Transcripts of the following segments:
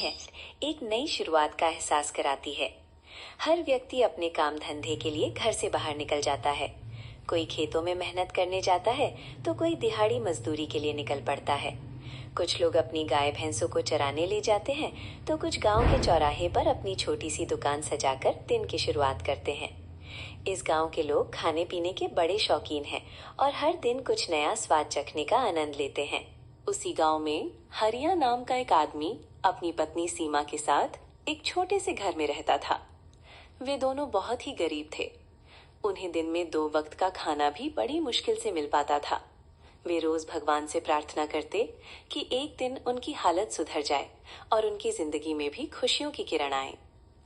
है, एक नई शुरुआत का एहसास कराती है। हर व्यक्ति अपने काम धंधे के लिए घर से बाहर निकल जाता है। कोई खेतों में मेहनत करने जाता है तो कोई दिहाड़ी मजदूरी के लिए निकल पड़ता है। कुछ लोग अपनी गाय भैंसों को चराने ले जाते हैं तो कुछ गांव के चौराहे पर अपनी छोटी सी दुकान सजाकर दिन की शुरुआत करते हैं। इस गांव के लोग खाने पीने के बड़े शौकीन हैं और हर दिन कुछ नया स्वाद चखने का आनंद लेते हैं। उसी गांव में हरिया नाम का एक आदमी अपनी पत्नी सीमा के साथ एक छोटे से घर में रहता था। वे दोनों बहुत ही गरीब थे। उन्हें दिन में 2 वक्त का खाना भी बड़ी मुश्किल से मिल पाता था। वे रोज भगवान से प्रार्थना करते कि एक दिन उनकी हालत सुधर जाए और उनकी जिंदगी में भी खुशियों की किरण आए।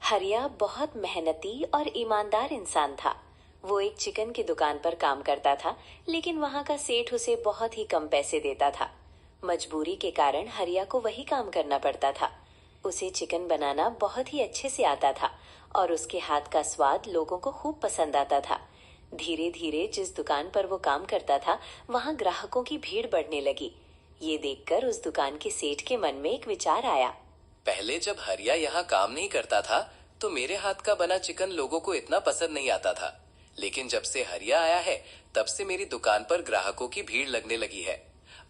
हरिया बहुत मेहनती और ईमानदार इंसान था। वो एक चिकन की दुकान पर काम करता था, लेकिन वहाँ का सेठ उसे बहुत ही कम पैसे देता था। मजबूरी के कारण हरिया को वही काम करना पड़ता था। उसे चिकन बनाना बहुत ही अच्छे से आता था और उसके हाथ का स्वाद लोगों को खूब पसंद आता था। धीरे धीरे जिस दुकान पर वो काम करता था, वहाँ ग्राहकों की भीड़ बढ़ने लगी। ये देखकर उस दुकान के सेठ के मन में एक विचार आया। पहले जब हरिया यहाँ काम नहीं करता था तो मेरे हाथ का बना चिकन लोगों को इतना पसंद नहीं आता था, लेकिन जब से हरिया आया है तब से मेरी दुकान पर ग्राहकों की भीड़ लगने लगी है।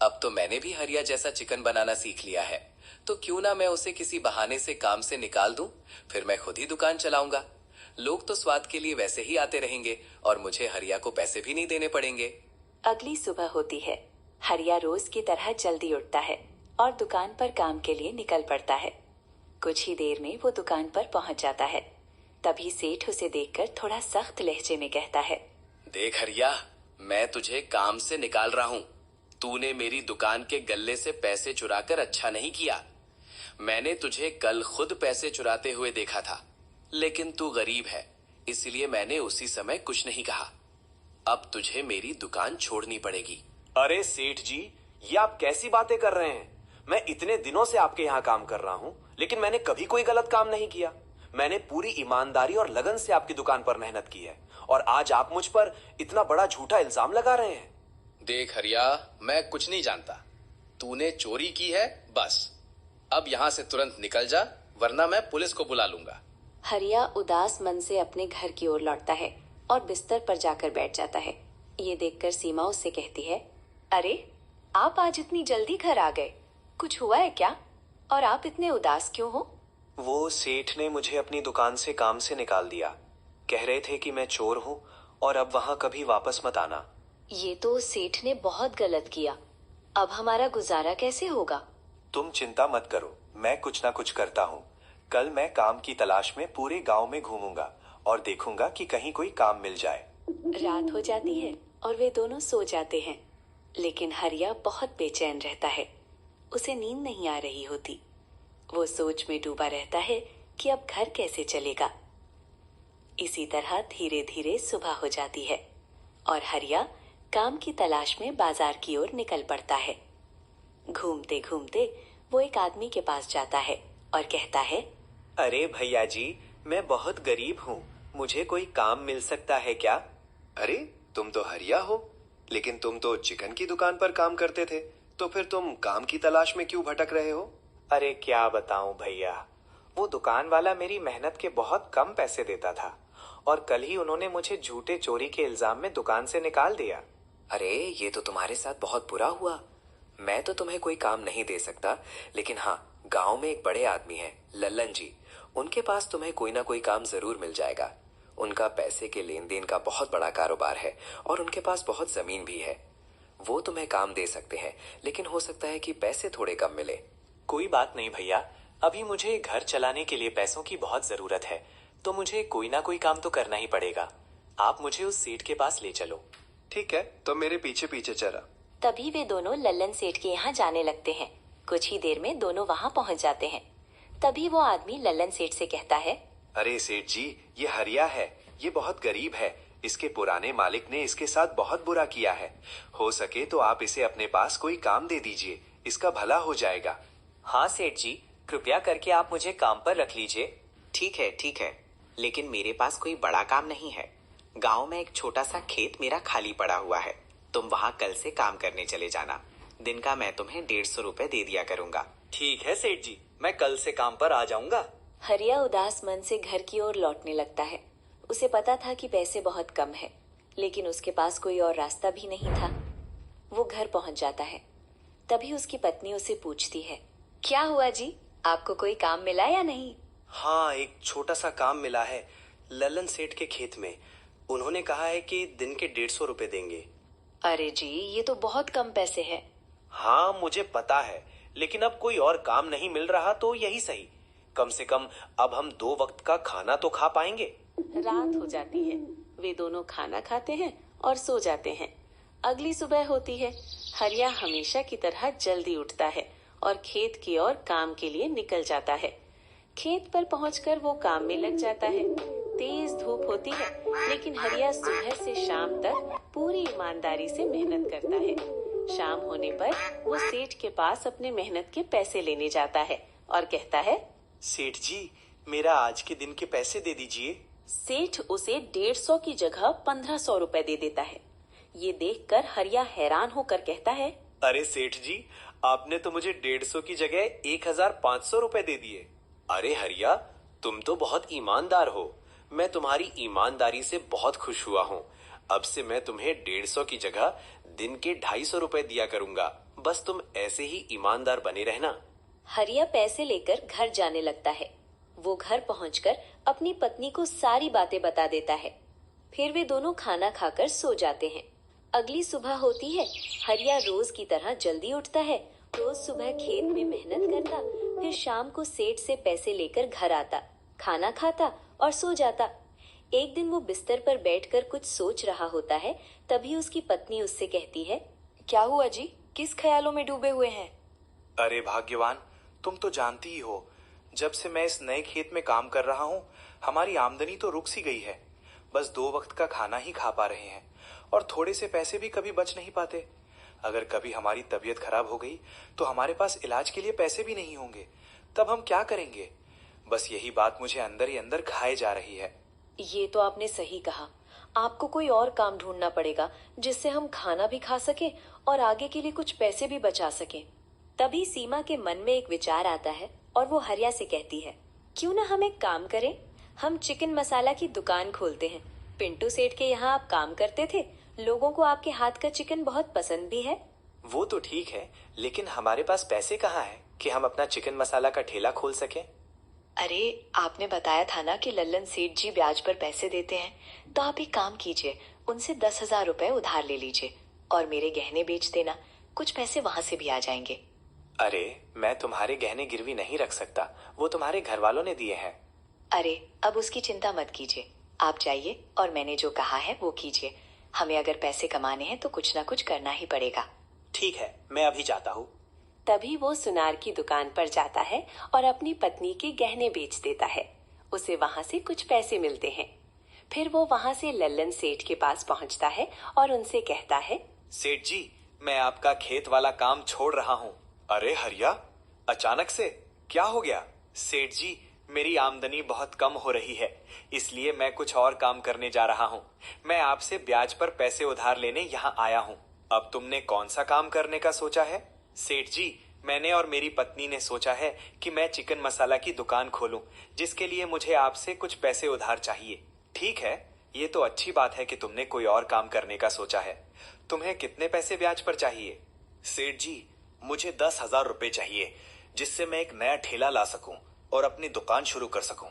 अब तो मैंने भी हरिया जैसा चिकन बनाना सीख लिया है, तो क्यों ना मैं उसे किसी बहाने से काम से निकाल दूं, फिर मैं खुद ही दुकान चलाऊंगा। लोग तो स्वाद के लिए वैसे ही आते रहेंगे और मुझे हरिया को पैसे भी नहीं देने पड़ेंगे। अगली सुबह होती है। हरिया रोज की तरह जल्दी उठता है और दुकान पर काम के लिए निकल पड़ता है। कुछ ही देर में वो दुकान पर पहुंच जाता है। तभी सेठ उसे देखकर थोड़ा सख्त लहजे में कहता है, देख हरिया, मैं तुझे काम से निकाल रहा हूँ। तूने मेरी दुकान के गल्ले से पैसे चुराकर अच्छा नहीं किया। मैंने तुझे कल खुद पैसे चुराते हुए देखा था, लेकिन तू गरीब है, इसलिए मैंने उसी समय कुछ नहीं कहा। अब तुझे मेरी दुकान छोड़नी पड़ेगी। अरे सेठ जी, ये आप कैसी बातें कर रहे हैं? मैं इतने दिनों से आपके यहाँ काम कर रहा हूँ, लेकिन मैंने कभी कोई गलत काम नहीं किया। मैंने पूरी ईमानदारी और लगन से आपकी दुकान पर मेहनत की है, और आज आप मुझ पर इतना बड़ा झूठा इल्जाम लगा रहे हैं। देख हरिया, मैं कुछ नहीं जानता। तूने चोरी की है, बस। अब यहाँ से तुरंत निकल जा, वरना मैं पुलिस को बुला लूंगा। हरिया उदास मन से अपने घर की ओर लौटता है और बिस्तर पर जाकर बैठ जाता है। ये देखकर सीमा उससे कहती है, अरे आप आज इतनी जल्दी घर आ गए, कुछ हुआ है क्या? और आप इतने उदास क्यों हो? वो सेठ ने मुझे अपनी दुकान से काम से निकाल दिया। कह रहे थे कि मैं चोर हूँ और अब वहाँ कभी वापस मत आना। ये तो सेठ ने बहुत गलत किया। अब हमारा गुजारा कैसे होगा? तुम चिंता मत करो, मैं कुछ ना कुछ करता हूँ। कल मैं काम की तलाश में पूरे गांव में घूमूंगा और देखूंगा कि कहीं कोई काम मिल जाए। रात हो जाती है और वे दोनों सो जाते हैं, लेकिन हरिया बहुत बेचैन रहता है। उसे नींद नहीं आ रही होती। वो सोच में डूबा रहता है कि अब घर कैसे चलेगा। इसी तरह धीरे धीरे सुबह हो जाती है और हरिया काम की तलाश में बाजार की ओर निकल पड़ता है। घूमते घूमते वो एक आदमी के पास जाता है और कहता है, अरे भैया जी, मैं बहुत गरीब हूँ, मुझे कोई काम मिल सकता है क्या? अरे तुम तो हरिया हो, लेकिन तुम तो चिकन की दुकान पर काम करते थे, तो फिर तुम काम की तलाश में क्यों भटक रहे हो? अरे क्या बताऊं भैया, वो दुकान वाला मेरी मेहनत के बहुत कम पैसे देता था और कल ही उन्होंने मुझे झूठे चोरी के इल्जाम में दुकान से निकाल दिया। अरे ये तो तुम्हारे साथ बहुत बुरा हुआ। मैं तो तुम्हें कोई काम नहीं दे सकता, लेकिन हाँ, गांव में एक बड़े आदमी हैं, लल्लन जी। उनके पास तुम्हें कोई ना कोई काम जरूर मिल जाएगा। उनका पैसे के लेन देन का बहुत बड़ा कारोबार है और उनके पास बहुत जमीन भी है। वो तुम्हें काम दे सकते हैं, लेकिन हो सकता है कि पैसे थोड़े कम मिले। कोई बात नहीं भैया, अभी मुझे घर चलाने के लिए पैसों की बहुत जरूरत है, तो मुझे कोई ना कोई काम तो करना ही पड़ेगा। आप मुझे उस सेठ के पास ले चलो। ठीक है, तो मेरे पीछे पीछे चला। तभी वे दोनों लल्लन सेठ के यहाँ जाने लगते हैं। कुछ ही देर में दोनों वहाँ पहुँच जाते हैं। तभी वो आदमी लल्लन सेठ से कहता है, अरे सेठ जी, ये हरिया है, ये बहुत गरीब है। इसके पुराने मालिक ने इसके साथ बहुत बुरा किया है। हो सके तो आप इसे अपने पास कोई काम दे दीजिए, इसका भला हो जाएगा। हाँ सेठ जी, कृपया करके आप मुझे काम पर रख लीजिए। ठीक है, लेकिन मेरे पास कोई बड़ा काम नहीं है। गांव में एक छोटा सा खेत मेरा खाली पड़ा हुआ है। तुम वहां कल से काम करने चले जाना। दिन का मैं तुम्हें 150 रुपए दे दिया करूंगा। ठीक है सेठ जी, मैं कल से काम पर आ जाऊंगा। हरिया उदास मन से घर की ओर लौटने लगता है। उसे पता था कि पैसे बहुत कम है, लेकिन उसके पास कोई और रास्ता भी नहीं था। वो घर पहुंच जाता है। तभी उसकी पत्नी उसे पूछती है, क्या हुआ जी, आपको कोई काम मिला या नहीं? हाँ, एक छोटा सा काम मिला है ललन सेठ के खेत में। उन्होंने कहा है कि दिन के 150 रुपए देंगे। अरे जी, ये तो बहुत कम पैसे है। हाँ मुझे पता है, लेकिन अब कोई और काम नहीं मिल रहा तो यही सही। कम से कम अब हम 2 वक्त का खाना तो खा पाएंगे। रात हो जाती है। वे दोनों खाना खाते हैं और सो जाते हैं। अगली सुबह होती है। हरिया हमेशा की तरह जल्दी उठता है और खेत की ओर काम के लिए निकल जाता है। खेत पर पहुंचकर वो काम में लग जाता है। तेज धूप होती है, लेकिन हरिया सुबह से शाम तक पूरी ईमानदारी से मेहनत करता है। शाम होने पर वो सेठ के पास अपने मेहनत के पैसे लेने जाता है और कहता है, सेठ जी, मेरा आज के दिन के पैसे दे दीजिए। सेठ उसे 150 की जगह 1500 रुपए दे देता है। ये देखकर हरिया हैरान होकर कहता है, अरे सेठ जी, आपने तो मुझे 150 की जगह 1500 रुपए दे दिए। अरे हरिया, तुम तो बहुत ईमानदार हो। मैं तुम्हारी ईमानदारी से बहुत खुश हुआ हूँ। अब से मैं तुम्हें 150 की जगह दिन के 250 रुपए दिया करूंगा। बस तुम ऐसे ही ईमानदार बने रहना। हरिया पैसे लेकर घर जाने लगता है। वो घर पहुंचकर अपनी पत्नी को सारी बातें बता देता है। फिर वे दोनों खाना खाकर सो जाते हैं। अगली सुबह होती है। हरिया रोज की तरह जल्दी उठता है। रोज सुबह खेत में मेहनत करता, फिर शाम को सेठ से पैसे लेकर घर आता, खाना खाता और सो जाता। एक दिन वो बिस्तर पर बैठकर कुछ सोच रहा होता है। तभी उसकी पत्नी उससे कहती है, क्या हुआ जी, किस ख्यालों में डूबे हुए हैं? अरे भाग्यवान, तुम तो जानती ही हो, जब से मैं इस नए खेत में काम कर रहा हूँ, हमारी आमदनी तो रुक सी गई है। बस 2 वक्त का खाना ही खा पा रहे हैं और थोड़े से पैसे भी कभी बच नहीं पाते। अगर कभी हमारी तबीयत खराब हो गई तो हमारे पास इलाज के लिए पैसे भी नहीं होंगे। तब हम क्या करेंगे? बस यही बात मुझे अंदर ही अंदर खाए जा रही है। ये तो आपने सही कहा। आपको कोई और काम ढूंढना पड़ेगा जिससे हम खाना भी खा सके और आगे के लिए कुछ पैसे भी बचा सकें। तभी सीमा के मन में एक विचार आता है और वो हरिया से कहती है, क्यों ना हम एक काम करें, हम चिकन मसाला की दुकान खोलते हैं। पिंटू सेठ के यहाँ आप काम करते थे, लोगों को आपके हाथ का चिकन बहुत पसंद भी है। वो तो ठीक है, लेकिन हमारे पास पैसे कहाँ हैं कि हम अपना चिकन मसाला का ठेला खोल सकें? अरे, आपने बताया था ना कि लल्लन सेठ जी ब्याज पर पैसे देते हैं, तो आप एक काम कीजिए, उनसे 10,000 रुपए उधार ले लीजिए और मेरे गहने बेच देना। कुछ पैसे वहां से भी आ जाएंगे। अरे, मैं तुम्हारे गहने गिरवी नहीं रख सकता, वो तुम्हारे घर वालों ने दिए हैं। अरे, अब उसकी चिंता मत कीजिए, आप जाइए और मैंने जो कहा है वो कीजिए। हमें अगर पैसे कमाने हैं तो कुछ ना कुछ करना ही पड़ेगा। ठीक है, मैं अभी जाता हूँ। तभी वो सुनार की दुकान पर जाता है और अपनी पत्नी के गहने बेच देता है। उसे वहां से कुछ पैसे मिलते हैं। फिर वो वहां से लल्लन सेठ के पास पहुंचता है और उनसे कहता है, सेठ जी, मैं आपका खेत वाला काम छोड़ रहा हूँ। अरे हरिया, अचानक से क्या हो गया? सेठ जी, मेरी आमदनी बहुत कम हो रही है, इसलिए मैं कुछ और काम करने जा रहा हूँ। मैं आपसे ब्याज पर पैसे उधार लेने यहाँ आया हूँ। अब तुमने कौन सा काम करने का सोचा है? सेठ जी, मैंने और मेरी पत्नी ने सोचा है कि मैं चिकन मसाला की दुकान खोलूं, जिसके लिए मुझे आपसे कुछ पैसे उधार चाहिए। ठीक है, ये तो अच्छी बात है कि तुमने कोई और काम करने का सोचा है। तुम्हें कितने पैसे ब्याज पर चाहिए? सेठ जी, मुझे 10,000 रुपए चाहिए, जिससे मैं एक नया ठेला ला सकूं और अपनी दुकान शुरू कर सकूं।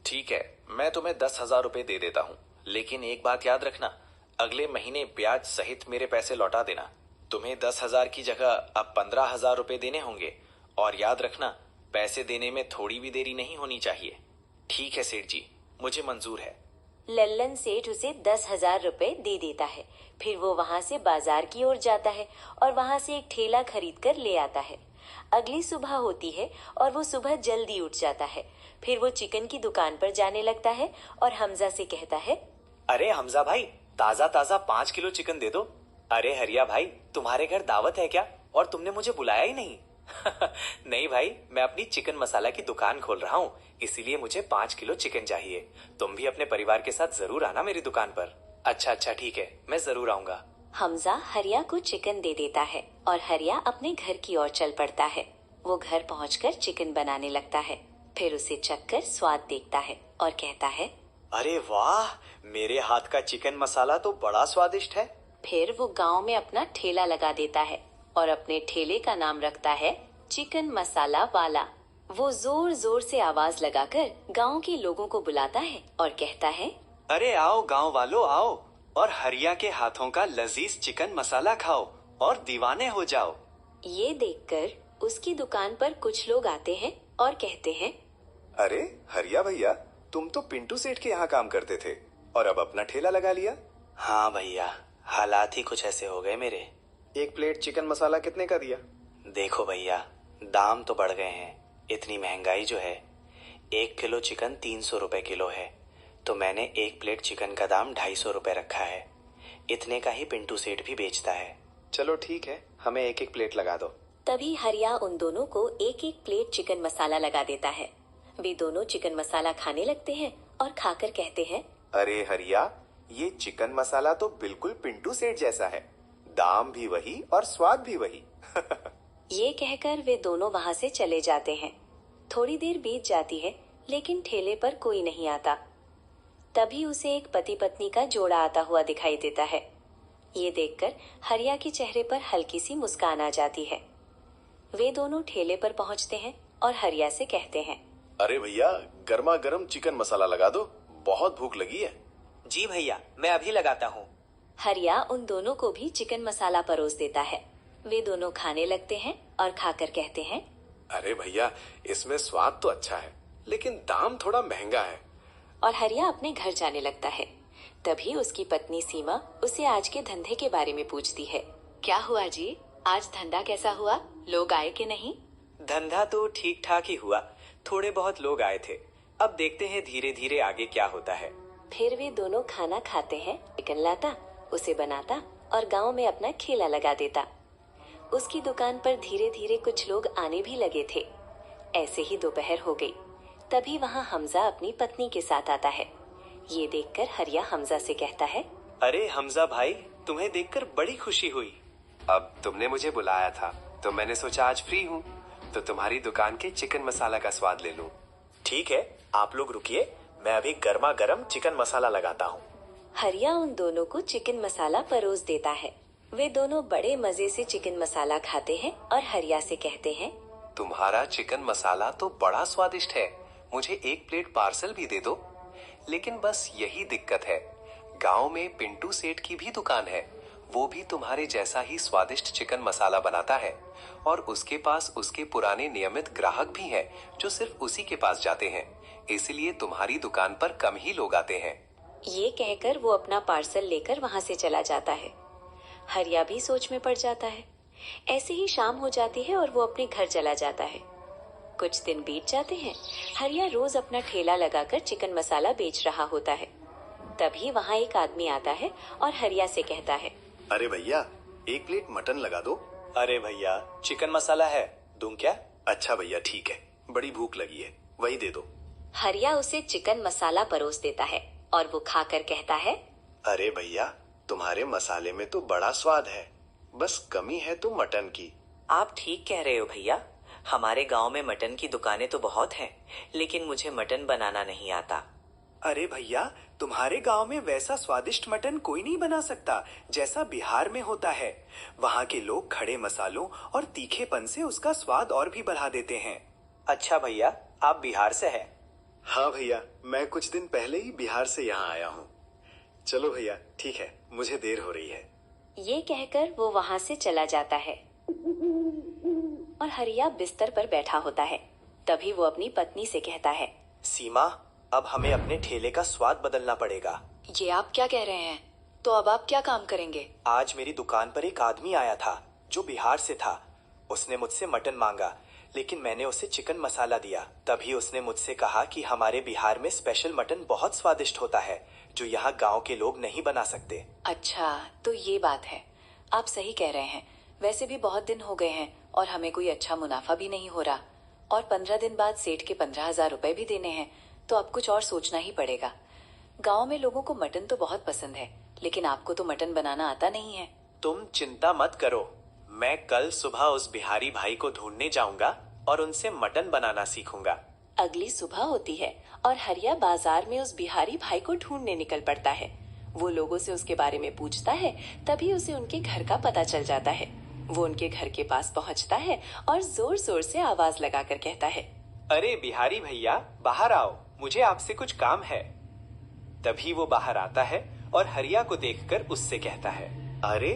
ठीक है, मैं तुम्हें 10,000 रुपए दे देता हूँ, लेकिन एक बात याद रखना, अगले महीने ब्याज सहित मेरे पैसे लौटा देना। तुम्हें 10,000 की जगह अब 15,000 रुपए देने होंगे, और याद रखना, पैसे देने में थोड़ी भी देरी नहीं होनी चाहिए। ठीक है सेठ जी, मुझे मंजूर है। लल्लन सेठ उसे 10,000 रुपए दे देता है। फिर वो वहां से बाजार की ओर जाता है और वहां से एक ठेला खरीद कर ले आता है। अगली सुबह होती है और वो सुबह जल्दी उठ जाता है। फिर वो चिकन की दुकान पर जाने लगता है और हमजा से कहता है, अरे हमजा भाई, ताजा ताजा 5 किलो चिकन दे दो। अरे हरिया भाई, तुम्हारे घर दावत है क्या? और तुमने मुझे बुलाया ही नहीं। नहीं भाई, मैं अपनी चिकन मसाला की दुकान खोल रहा हूँ, इसीलिए मुझे 5 किलो चिकन चाहिए। तुम भी अपने परिवार के साथ जरूर आना मेरी दुकान पर। अच्छा अच्छा, ठीक है, मैं जरूर आऊंगा। हमजा हरिया को चिकन दे देता है और हरिया अपने घर की ओर चल पड़ता है। वो घर पहुंचकर चिकन बनाने लगता है। फिर उसे चखकर स्वाद देखता है और कहता है, अरे वाह, मेरे हाथ का चिकन मसाला तो बड़ा स्वादिष्ट है। फिर वो गांव में अपना ठेला लगा देता है और अपने ठेले का नाम रखता है चिकन मसाला वाला। वो जोर जोर से आवाज लगाकर गांव के लोगों को बुलाता है और कहता है, अरे आओ गांव वालों आओ, और हरिया के हाथों का लजीज चिकन मसाला खाओ और दीवाने हो जाओ। ये देखकर उसकी दुकान पर कुछ लोग आते हैं और कहते हैं, अरे हरिया भैया, तुम तो पिंटू सेठ के यहाँ काम करते थे और अब अपना ठेला लगा लिया। हाँ भैया, हालात ही कुछ ऐसे हो गए मेरे। एक प्लेट चिकन मसाला कितने का दिया? देखो भैया, दाम तो बढ़ गए हैं। इतनी महंगाई जो है, 1 किलो चिकन 300 रुपए किलो है, तो मैंने एक प्लेट चिकन का दाम 250 रुपए रखा है। इतने का ही पिंटू सेठ भी बेचता है। चलो ठीक है, हमें एक एक प्लेट लगा दो। तभी हरिया उन दोनों को एक एक प्लेट चिकन मसाला लगा देता है। वे दोनों चिकन मसाला खाने लगते हैं और खाकर कहते हैं, अरे हरिया, ये चिकन मसाला तो बिल्कुल पिंटू सेठ जैसा है, दाम भी वही और स्वाद भी वही। ये कहकर वे दोनों वहां से चले जाते हैं। थोड़ी देर बीत जाती है, लेकिन ठेले पर कोई नहीं आता। तभी उसे एक पति पत्नी का जोड़ा आता हुआ दिखाई देता है। ये देखकर हरिया के चेहरे पर हल्की सी मुस्कान आ जाती है। वे दोनों ठेले पर पहुंचते हैं और हरिया से कहते हैं, अरे भैया, गर्मा गर्म चिकन मसाला लगा दो, बहुत भूख लगी है। जी भैया, मैं अभी लगाता हूँ। हरिया उन दोनों को भी चिकन मसाला परोस देता है। वे दोनों खाने लगते हैं और खाकर कहते हैं, अरे भैया, इसमें स्वाद तो अच्छा है, लेकिन दाम थोड़ा महंगा है। और हरिया अपने घर जाने लगता है। तभी उसकी पत्नी सीमा उसे आज के धंधे के बारे में पूछती है, क्या हुआ जी, आज धंधा कैसा हुआ, लोग आए कि नहीं? धंधा तो ठीक ठाक ही हुआ, थोड़े बहुत लोग आए थे। अब देखते हैं धीरे धीरे आगे क्या होता है। फिर वे दोनों खाना खाते हैं। चिकन लाता, उसे बनाता और गांव में अपना ठेला लगा देता। उसकी दुकान पर धीरे धीरे कुछ लोग आने भी लगे थे। ऐसे ही दोपहर हो गई। तभी वहाँ हमजा अपनी पत्नी के साथ आता है। ये देखकर हरिया हमजा से कहता है, अरे हमजा भाई, तुम्हें देखकर बड़ी खुशी हुई। अब तुमने मुझे बुलाया था तो मैंने सोचा आज फ्री हूँ तो तुम्हारी दुकान के चिकन मसाला का स्वाद ले लूं। ठीक है, आप लोग रुकिए, मैं अभी गर्मा गर्म चिकन मसाला लगाता हूँ। हरिया उन दोनों को चिकन मसाला परोस देता है। वे दोनों बड़े मजे से चिकन मसाला खाते हैं और हरिया से कहते हैं, तुम्हारा चिकन मसाला तो बड़ा स्वादिष्ट है, मुझे एक प्लेट पार्सल भी दे दो। लेकिन बस यही दिक्कत है, गांव में पिंटू सेठ की भी दुकान है, वो भी तुम्हारे जैसा ही स्वादिष्ट चिकन मसाला बनाता है और उसके पास उसके पुराने नियमित ग्राहक भी हैं जो सिर्फ उसी के पास जाते हैं, इसलिए तुम्हारी दुकान पर कम ही लोग आते हैं। ये कहकर वो अपना पार्सल लेकर वहां से चला जाता है। हरिया भी सोच में पड़ जाता है। ऐसे ही शाम हो जाती है और वो अपने घर चला जाता है। कुछ दिन बीत जाते हैं। हरिया रोज अपना ठेला लगाकर चिकन मसाला बेच रहा होता है। तभी वहाँ एक आदमी आता है और हरिया से कहता है, अरे भैया, एक प्लेट मटन लगा दो। अरे भैया, चिकन मसाला है, दूं क्या? अच्छा भैया, ठीक है, बड़ी भूख लगी है, वही दे दो। हरिया उसे चिकन मसाला परोस देता है और वो खाकर कहता है, अरे भैया, तुम्हारे मसाले में तो बड़ा स्वाद है, बस कमी है तो मटन की। आप ठीक कह रहे हो भैया, हमारे गांव में मटन की दुकानें तो बहुत हैं, लेकिन मुझे मटन बनाना नहीं आता। अरे भैया, तुम्हारे गांव में वैसा स्वादिष्ट मटन कोई नहीं बना सकता जैसा बिहार में होता है। वहाँ के लोग खड़े मसालों और तीखेपन से उसका स्वाद और भी बढ़ा देते हैं। अच्छा भैया, आप बिहार से हैं? हाँ भैया, मैं कुछ दिन पहले ही बिहार से यहाँ आया हूँ। चलो भैया, ठीक है, मुझे देर हो रही है। ये कहकर वो वहाँ से चला जाता है और हरिया बिस्तर पर बैठा होता है। तभी वो अपनी पत्नी से कहता है, सीमा, अब हमें अपने ठेले का स्वाद बदलना पड़ेगा। ये आप क्या कह रहे हैं? तो अब आप क्या काम करेंगे? आज मेरी दुकान पर एक आदमी आया था जो बिहार से था। उसने मुझसे मटन मांगा, लेकिन मैंने उसे चिकन मसाला दिया। तभी उसने मुझसे कहा कि हमारे बिहार में स्पेशल मटन बहुत स्वादिष्ट होता है जो यहाँ गांव के लोग नहीं बना सकते। अच्छा, तो ये बात है। आप सही कह रहे हैं। वैसे भी बहुत दिन हो गए हैं और हमें कोई अच्छा मुनाफा भी नहीं हो रहा, और 15 दिन बाद सेठ के 15,000 रुपए भी देने हैं, तो अब कुछ और सोचना ही पड़ेगा। गांव में लोगों को मटन तो बहुत पसंद है, लेकिन आपको तो मटन बनाना आता नहीं है। तुम चिंता मत करो, मैं कल सुबह उस बिहारी भाई को ढूंढने जाऊंगा और उनसे मटन बनाना सीखूंगा। अगली सुबह होती है और हरिया बाजार में उस बिहारी भाई को ढूंढने निकल पड़ता है। वो लोगों से उसके बारे में पूछता है, तभी उसे उनके घर का पता चल जाता है। वो उनके घर के पास पहुंचता है और जोर जोर से आवाज लगाकर कहता है, अरे बिहारी भैया, बाहर आओ, मुझे आपसे कुछ काम है। तभी वो बाहर आता है और हरिया को देखकर उससे कहता है, अरे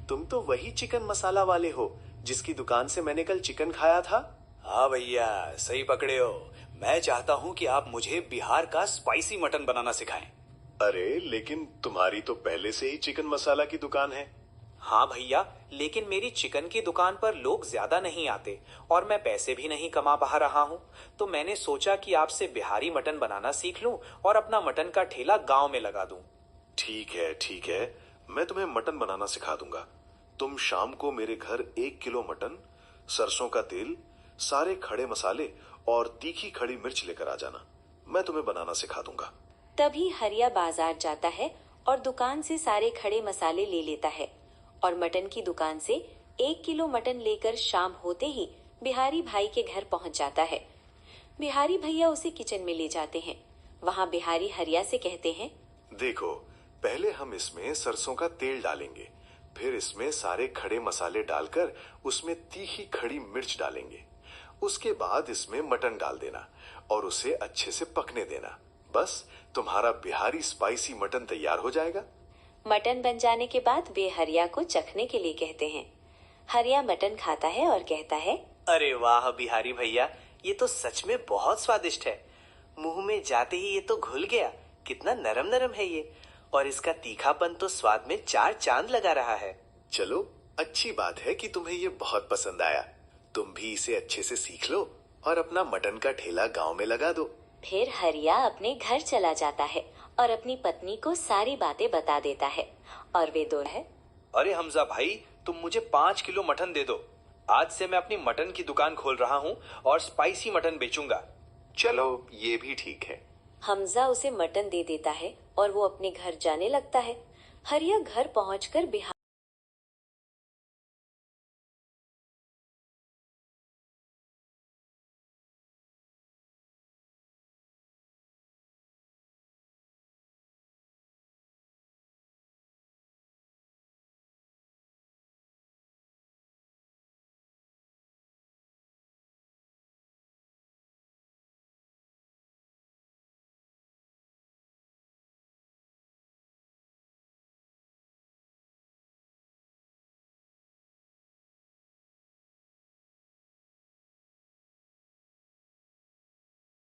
तुम तो वही चिकन मसाला वाले हो जिसकी दुकान से मैंने कल चिकन खाया था। हाँ भैया, सही पकड़े हो। मैं चाहता हूँ कि आप मुझे बिहार का स्पाइसी मटन बनाना सिखाएं। अरे लेकिन तुम्हारी तो पहले से ही चिकन मसाला की दुकान है। हाँ भैया, लेकिन मेरी चिकन की दुकान पर लोग ज्यादा नहीं आते और मैं पैसे भी नहीं कमा पा रहा हूँ, तो मैंने सोचा कि आपसे बिहारी मटन बनाना सीख लूं और अपना मटन का ठेला गांव में लगा दूं। ठीक है, मैं तुम्हें मटन बनाना सिखा दूंगा। तुम शाम को मेरे घर 1 किलो मटन, सरसों का तेल, सारे खड़े मसाले और तीखी खड़ी मिर्च लेकर आ जाना। मैं तुम्हें बनाना सिखा दूंगा। तभी हरिया बाजार जाता है और दुकान से सारे खड़े मसाले ले लेता है और मटन की दुकान से 1 किलो मटन लेकर शाम होते ही बिहारी भाई के घर पहुंच जाता है। बिहारी भैया उसे किचन में ले जाते हैं। वहां बिहारी हरिया से कहते हैं, देखो, पहले हम इसमें सरसों का तेल डालेंगे, फिर इसमें सारे खड़े मसाले डालकर उसमें तीखी खड़ी मिर्च डालेंगे। उसके बाद इसमें मटन डाल देना और उसे अच्छे से पकने देना। बस तुम्हारा बिहारी स्पाइसी मटन तैयार हो जाएगा। मटन बन जाने के बाद वे हरिया को चखने के लिए कहते हैं। हरिया मटन खाता है और कहता है, अरे वाह बिहारी भैया, ये तो सच में बहुत स्वादिष्ट है। मुंह में जाते ही ये तो घुल गया। कितना नरम नरम है ये, और इसका तीखापन तो स्वाद में 4 चांद लगा रहा है। चलो, अच्छी बात है कि तुम्हें ये बहुत पसंद आया। तुम भी इसे अच्छे से सीख लो और अपना मटन का ठेला गांव में लगा दो। फिर हरिया अपने घर चला जाता है और अपनी पत्नी को सारी बातें बता देता है और वे दो है। अरे हमजा भाई, तुम मुझे 5 किलो मटन दे दो। आज से मैं अपनी मटन की दुकान खोल रहा हूँ और स्पाइसी मटन बेचूंगा। चलो, ये भी ठीक है। हमजा उसे मटन दे देता है और वो अपने घर जाने लगता है। हरिया घर पहुंचकर बिहार